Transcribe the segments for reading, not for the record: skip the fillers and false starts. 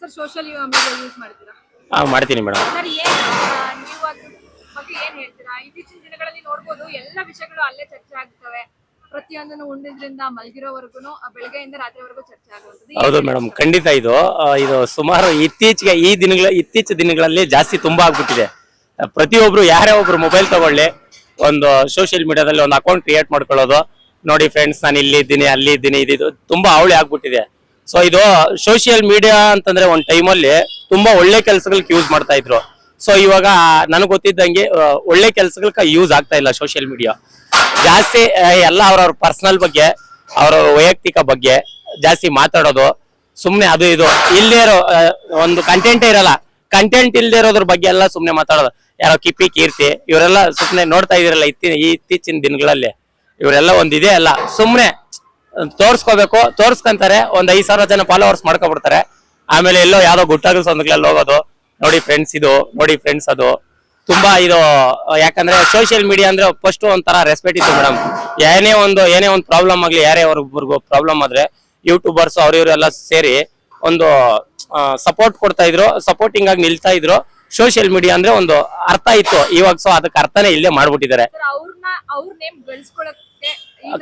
Sir social media use ಮಾಡ್ತೀರಾ? ಮಾಡ್ತೀನಿ madam. Sir ನೀವು ಅದ್ರ ಬಗ್ಗೆ ಏನ್ ಹೇಳ್ತೀರಾ? ಇತ್ತೀಚಿನ ದಿನಗಳಲ್ಲಿ ನೋಡ್ಬೋದು ಎಲ್ಲ ವಿಷಯಗಳು ಅಲ್ಲೇ ಚರ್ಚೆ ಆಗ್ತವೆ. ಪ್ರತಿಯೊಂದನ್ನು ಉಂಡಿದ್ರಿಂದ ಮಲಗಿರೋವರೆಗೂ ಬೆಳಗ್ಗೆಯಿಂದ ರಾತ್ರಿವರೆಗೂ ಚರ್ಚೆ ಆಗುವಂಥದ್ದು. ಹೌದು ಮೇಡಮ್, ಖಂಡಿತ ಇದು ಸುಮಾರು ಇತ್ತೀಚಿನ ದಿನಗಳಲ್ಲಿ ಜಾಸ್ತಿ ತುಂಬಾ ಆಗ್ಬಿಟ್ಟಿದೆ. ಪ್ರತಿಯೊಬ್ರು ಯಾರೇ ಒಬ್ರು ಮೊಬೈಲ್ ತಗೊಳ್ಳಿ, ಒಂದು ಸೋಷಿಯಲ್ ಮೀಡಿಯಾದಲ್ಲಿ ಒಂದು ಅಕೌಂಟ್ ಕ್ರಿಯೇಟ್ ಮಾಡ್ಕೊಳ್ಳೋದು. ನೋಡಿ ಫ್ರೆಂಡ್ಸ್, ನಾನು ಇಲ್ಲಿದ್ದೀನಿ, ಅಲ್ಲಿದ್ದೀನಿ, ಇದು ತುಂಬಾ ಅವಳಿ ಆಗ್ಬಿಟ್ಟಿದೆ. ಸೊ ಇದು ಸೋಷಿಯಲ್ ಮೀಡಿಯಾ ಅಂತಂದ್ರೆ ಒಂದ್ ಟೈಮಲ್ಲಿ ತುಂಬಾ ಒಳ್ಳೆ ಕೆಲಸಗಳಿಗೆ ಯೂಸ್ ಮಾಡ್ತಾ ಇದ್ರು. ಸೊ ಇವಾಗ ನನಗೆ ಗೊತ್ತಿದ್ದಂಗೆ ಒಳ್ಳೆ ಕೆಲಸಗಳಿಗೆ ಯೂಸ್ ಆಗ್ತಾ ಇಲ್ಲ ಸೋಷಿಯಲ್ ಮೀಡಿಯಾ. ಜಾಸ್ತಿ ಎಲ್ಲ ಅವ್ರವ್ರ ಪರ್ಸನಲ್ ಬಗ್ಗೆ, ಅವ್ರ ವೈಯಕ್ತಿಕ ಬಗ್ಗೆ ಜಾಸ್ತಿ ಮಾತಾಡೋದು. ಸುಮ್ನೆ ಅದು ಇದು ಇಲ್ಲದೆ ಇರೋ ಒಂದು ಕಂಟೆಂಟೇ ಇರಲ್ಲ. ಕಂಟೆಂಟ್ ಇಲ್ಲದೆ ಇರೋದ್ರ ಬಗ್ಗೆ ಎಲ್ಲ ಸುಮ್ನೆ ಮಾತಾಡೋದು. ಯಾರೋ ಕಿಪ್ಪಿ ಕೀರ್ತಿ ಇವರೆಲ್ಲ ಸುಮ್ನೆ ನೋಡ್ತಾ ಇದಿರಲ್ಲ ಇತ್ತೀಚಿನ ದಿನಗಳಲ್ಲಿ. ಇವರೆಲ್ಲ ಒಂದಿದೆ ಅಲ್ಲ, ಸುಮ್ನೆ ತೋರ್ಸ್ಕೋಬೇಕು, ತೋರ್ಸ್ಕೊಂತಾರೆ. ಒಂದ್ 5,000 ಜನ ಫಾಲೋವರ್ಸ್ ಮಾಡ್ಕೊಬಿಡ್ತಾರೆ. ಆಮೇಲೆ ಎಲ್ಲೋ ಯಾವ್ದೋ ಗುಟ್ಟಾಗಲ್ ಸಂದಗಳಲ್ಲಿ ಹೋಗೋದು, ನೋಡಿ ಫ್ರೆಂಡ್ಸ್ ಇದು, ನೋಡಿ ಫ್ರೆಂಡ್ಸ್ ಅದು. ತುಂಬಾ ಇದು ಯಾಕಂದ್ರೆ ಸೋಷಿಯಲ್ ಮೀಡಿಯಾ ಅಂದ್ರೆ ಫಸ್ಟ್ ಒಂಥರ ರೆಸ್ಪೆಕ್ಟ್ ಇತ್ತು ಮೇಡಮ್. ಏನೇ ಒಂದು ಪ್ರಾಬ್ಲಮ್ ಆಗ್ಲಿ, ಯಾರೇ ಅವ್ರಿಗೂ ಪ್ರಾಬ್ಲಮ್ ಆದ್ರೆ ಯೂಟ್ಯೂಬರ್ಸ್ ಇವರೆಲ್ಲ ಸೇರಿ ಒಂದು ಸಪೋರ್ಟ್ ಕೊಡ್ತಾ ಇದ್ರು, ಸಪೋರ್ಟಿಂಗ್ ಆಗಿ ನಿಲ್ತಾ ಇದ್ರು. ಸೋಷಿಯಲ್ ಮೀಡಿಯಾ ಅಂದ್ರೆ ಒಂದು ಅರ್ಥ ಇತ್ತು. ಇವಾಗ ಸೊ ಅದಕ್ಕೆ ಅರ್ಥನೇ ಇಲ್ಲೇ ಮಾಡ್ಬಿಟ್ಟಿದ್ದಾರೆ.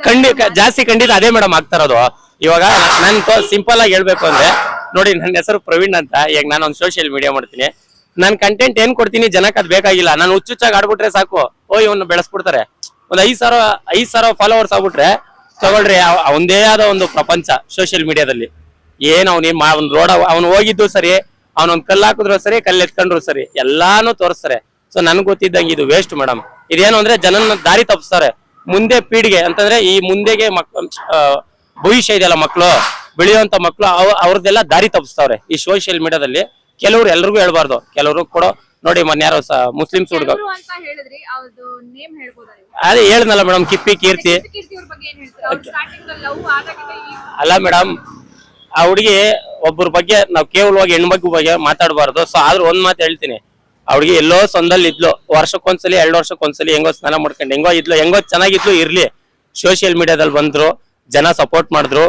ಖಂಡಿತ ಅದೇ ಮೇಡಮ್ ಆಗ್ತಾ ಇರೋದು. ಇವಾಗ ನಾನು ಸಿಂಪಲ್ ಆಗಿ ಹೇಳ್ಬೇಕು ಅಂದ್ರೆ, ನೋಡಿ ನನ್ನ ಹೆಸರು ಪ್ರವೀಣ್ ಅಂತ. ಈಗ ನಾನು ಒಂದು ಸೋಷಿಯಲ್ ಮೀಡಿಯಾ ಮಾಡ್ತೀನಿ. ನಾನು ಕಂಟೆಂಟ್ ಏನ್ ಕೊಡ್ತೀನಿ ಜನಕ್ಕೆ ಅದ್ ಬೇಕಾಗಿಲ್ಲ. ನಾನು ಹುಚ್ಚುಚ್ಚಾಗಿ ಆಡ್ಬಿಟ್ರೆ ಸಾಕು, ಇವನ್ನ ಬೆಳೆಸ್ಬಿಡ್ತಾರೆ. ಒಂದ್ 5,000 ಫಾಲೋವರ್ಸ್ ಆಗ್ಬಿಟ್ರೆ ತಗೊಳ್ರಿ, ಅವಂದೇ ಆದ ಒಂದು ಪ್ರಪಂಚ ಸೋಷಿಯಲ್ ಮೀಡಿಯಾದಲ್ಲಿ. ಏನ್ ಅವ್ನು ರೋಡ್ ಅವ್ನು ಹೋಗಿದ್ದು ಸರಿ, ಅವನೊಂದ್ ಕಲ್ಲು ಹಾಕಿದ್ರು ಸರಿ, ಕಲ್ಲು ಎತ್ಕೊಂಡ್ರು ಸರಿ, ಎಲ್ಲಾನು ತೋರಿಸ್ತಾರೆ. ಸೊ ನನ್ಗೆ ಗೊತ್ತಿದ್ದಂಗೆ ಇದು ವೇಸ್ಟ್ ಮೇಡಮ್. ಇದೇನು ಅಂದ್ರೆ ಜನನ ದಾರಿ ತಪ್ಪಿಸ್ತಾರೆ. ಮುಂದೆ ಪೀಳಿಗೆ ಅಂತಂದ್ರೆ ಈ ಮುಂದೆಗೆ ಭವಿಷ್ಯ ಇದೆಯಲ್ಲ, ಮಕ್ಕಳು ಬೆಳೆಯುವಂತ ಮಕ್ಕಳು, ಅವ್ರದ್ದೆಲ್ಲ ದಾರಿ ತಪ್ಪಿಸ್ತಾವ್ರೆ ಈ ಸೋಷಿಯಲ್ ಮೀಡಿಯಾದಲ್ಲಿ. ಕೆಲವ್ರು ಎಲ್ರಿಗೂ ಹೇಳ್ಬಾರ್ದು, ಕೆಲವರು ಕೂಡ ನೋಡಿ ಮೊನ್ನೆ ಯಾರೋ ಮುಸ್ಲಿಮ್ಸ್ ಹುಡುಗ ಅದೇ ಹೇಳ್ದಲ್ಲ ಮೇಡಮ್, ಕಿಪ್ಪಿ ಕೀರ್ತಿ. ಅಲ್ಲ ಮೇಡಮ್, ಆ ಹುಡುಗಿ ಒಬ್ಬರ ಬಗ್ಗೆ ನಾವು ಕೇವಲವಾಗಿ ಹೆಣ್ಮಗು ಬಗ್ಗೆ ಮಾತಾಡಬಾರ್ದು. ಸೊ ಆದ್ರೂ ಒಂದ್ ಮಾತು ಹೇಳ್ತೀನಿ, ಆ ಹುಡುಗಿ ಎಲ್ಲೋ ಸೊಂದಲ್ಲಿ ಇದ್ಲು, ವರ್ಷಕ್ಕೊಂದ್ಸಲಿ 2 ವರ್ಷಕ್ಕೊಂದ್ಸಲಿ ಹೆಂಗೋ ಸ್ನಾನ ಮಾಡ್ಕೊಂಡು ಹೆಂಗೋ ಚೆನ್ನಾಗಿದ್ಲು. ಇರ್ಲಿ, ಸೋಷಿಯಲ್ ಮೀಡಿಯಾದಲ್ಲಿ ಬಂದ್ರು, ಜನ ಸಪೋರ್ಟ್ ಮಾಡಿದ್ರು,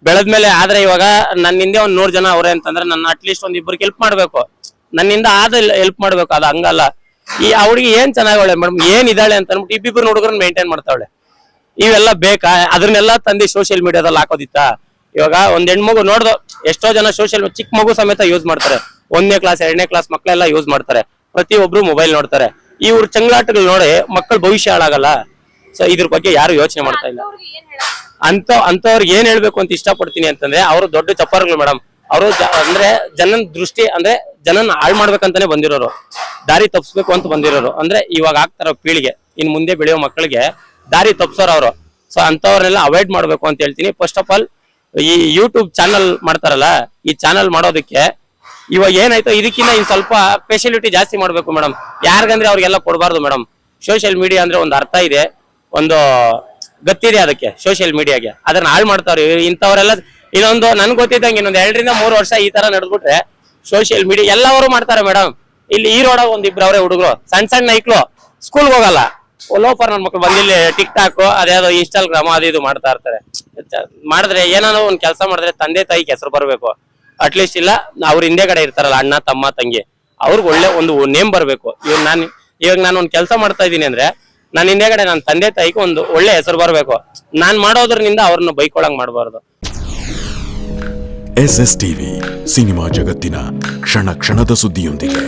ಬೆಳೆದ್ಮೇಲೆ ಆದ್ರೆ ಇವಾಗ ನನ್ನಿಂದ ಒಂದ್ 100 ಜನ ಅವ್ರೆ ಅಂತಂದ್ರೆ ನನ್ನ ಅಟ್ಲೀಸ್ಟ್ ಒಂದ್ ಇಬ್ಬರಿಗೆ ಹೆಲ್ಪ್ ಮಾಡ್ಬೇಕು, ನನ್ನಿಂದ ಹೆಲ್ಪ್ ಮಾಡ್ಬೇಕು. ಅದು ಹಂಗಲ್ಲ. ಆ ಹುಡುಗಿ ಏನ್ ಚೆನ್ನಾಗವಳೆ ಮೇಡಮ್, ಏನ್ ಇದ್ದಾಳೆ ಅಂತ ಅಂದ್ಬಿಟ್ಟು ಇಬ್ಬಿಬ್ಬರು ಹುಡುಗರನ್ನ ಮೇಂಟೈನ್ ಮಾಡ್ತಾವಳೆ. ಇವೆಲ್ಲ ಬೇಕಾ? ಅದನ್ನೆಲ್ಲ ತಂದು ಸೋಷಿಯಲ್ ಮೀಡಿಯಾದಲ್ಲಿ ಹಾಕೋದಿತ್ತಾ? ಇವಾಗ ಒಂದ್ ಹೆಣ್ಮಗು ನೋಡ್ದು ಎಷ್ಟೋ ಜನ ಚಿಕ್ಕ ಮಗು ಸಮೇತ ಯೂಸ್ ಮಾಡ್ತಾರೆ. 1ನೇ ಕ್ಲಾಸ್ 2ನೇ ಕ್ಲಾಸ್ ಮಕ್ಕಳೆಲ್ಲ ಯೂಸ್ ಮಾಡ್ತಾರೆ. ಪ್ರತಿಯೊಬ್ರು ಮೊಬೈಲ್ ನೋಡ್ತಾರೆ. ಇವ್ರ ಚಂಗ್ಲಾಟಗಳು ನೋಡಿ ಮಕ್ಕಳ ಭವಿಷ್ಯ ಹಾಳಾಗಲ್ಲ. ಸೊ ಇದ್ರ ಬಗ್ಗೆ ಯಾರು ಯೋಚನೆ ಮಾಡ್ತಾ ಇಲ್ಲ. ಅಂತವ್ರಿಗೆ ಏನ್ ಹೇಳ್ಬೇಕು ಅಂತ ಇಷ್ಟಪಡ್ತೀನಿ ಅಂತಂದ್ರೆ, ಅವರು ದೊಡ್ಡ ಚಪ್ಪರ್ಗಳು ಮೇಡಮ್. ಅವರು ಅಂದ್ರೆ ಜನನ್ ದೃಷ್ಟಿ ಅಂದ್ರೆ ಜನನ್ ಹಾಳು ಮಾಡ್ಬೇಕಂತಾನೆ ಬಂದಿರೋರು, ದಾರಿ ತಪ್ಪಿಸ್ಬೇಕು ಅಂತ ಬಂದಿರೋರು. ಅಂದ್ರೆ ಇವಾಗ ಆಗ್ತಾರ ಪೀಳಿಗೆ, ಇನ್ ಮುಂದೆ ಬೆಳೆಯೋ ಮಕ್ಕಳಿಗೆ ದಾರಿ ತಪ್ಸೋರು ಅವರು. ಸೊ ಅಂತವ್ರನ್ನೆಲ್ಲ ಅವಾಯ್ಡ್ ಮಾಡ್ಬೇಕು ಅಂತ ಹೇಳ್ತೀನಿ. ಫಸ್ಟ್ ಆಫ್ ಆಲ್ ಈ ಯೂಟ್ಯೂಬ್ ಚಾನಲ್ ಮಾಡ್ತಾರಲ್ಲ, ಈ ಚಾನಲ್ ಮಾಡೋದಕ್ಕೆ ಇವಾಗ ಏನಾಯ್ತು, ಇದಕ್ಕಿಂತ ಇನ್ ಸ್ವಲ್ಪ ಫೆಸಿಲಿಟಿ ಜಾಸ್ತಿ ಮಾಡ್ಬೇಕು ಮೇಡಮ್. ಯಾರಿಗಂದ್ರೆ ಅವ್ರಿಗೆಲ್ಲ ಕೊಡಬಾರ್ದು ಮೇಡಮ್. ಸೋಷಿಯಲ್ ಮೀಡಿಯಾ ಅಂದ್ರೆ ಒಂದು ಅರ್ಥ ಇದೆ, ಒಂದು ಗೊತ್ತಿದೆ ಅದಕ್ಕೆ ಸೋಷಿಯಲ್ ಮೀಡಿಯಾಗೆ. ಅದನ್ನ ಹಾಳು ಮಾಡ್ತಾವ್ರಿ ಇಂಥವರೆಲ್ಲ. ಇನ್ನೊಂದು ನನ್ಗೆ ಗೊತ್ತಿದ್ದಂಗೆ ಇನ್ನೊಂದು 2 ರಿಂದ 3 ವರ್ಷ ಈ ತರ ನಡೆದ್ಬಿಟ್ರೆ ಸೋಷಿಯಲ್ ಮೀಡಿಯಾ ಎಲ್ಲವರು ಮಾಡ್ತಾರೆ ಮೇಡಮ್. ಇಲ್ಲಿ ಈರೋಡ ಒಂದಿಬ್ರು ಅವರೇ ಹುಡುಗರು, ಸಣ್ಣ ನೈಕ್ಳು, ಸ್ಕೂಲ್ಗೆ ಹೋಗಲ್ಲ, ಲೋಫರ್ ನನ್ನ ಮಕ್ಳು ಬಂದಿಲ್ಲಿ ಟಿಕ್ ಟಾಕ್ ಅದ್ಯಾವ್ದೋ ಇನ್ಸ್ಟಾಗ್ರಾಮ್ ಅದು ಇದು ಮಾಡ್ತಾ ಇರ್ತಾರೆ. ಮಾಡಿದ್ರೆ ಏನಾದ್ರು ಒಂದ್ ಕೆಲಸ ಮಾಡಿದ್ರೆ ತಂದೆ ತಾಯಿಗೆ ಹೆಸರು ಬರ್ಬೇಕು. ಅಟ್ಲೀಸ್ಟ್ ಇಲ್ಲ ಅವ್ರ ಹಿಂದೆ ಕಡೆ ಇರ್ತಾರಲ್ಲ, ಅಣ್ಣ ತಮ್ಮ ತಂಗಿ, ಅವ್ರಿಗೆ ಒಳ್ಳೆ ಒಂದು ನೇಮ್ ಬರ್ಬೇಕು. ಇವಾಗ ನಾನು ಒಂದ್ ಕೆಲಸ ಮಾಡ್ತಾ ಇದ್ದೀನಿ ಅಂದ್ರೆ ನನ್ನ ಹಿಂದೆಗಡೆ ನನ್ನ ತಂದೆ ತಾಯಿಗೆ ಒಂದು ಒಳ್ಳೆ ಹೆಸರು ಬರ್ಬೇಕು. ನಾನ್ ಮಾಡೋದ್ರಿಂದ ಅವ್ರನ್ನ ಬೈಕೊಳಂಗ್ ಮಾಡಬಾರ್ದು. SS ಟಿವಿ, ಸಿನಿಮಾ ಜಗತ್ತಿನ ಕ್ಷಣ ಕ್ಷಣದ ಸುದ್ದಿಯೊಂದಿಗೆ.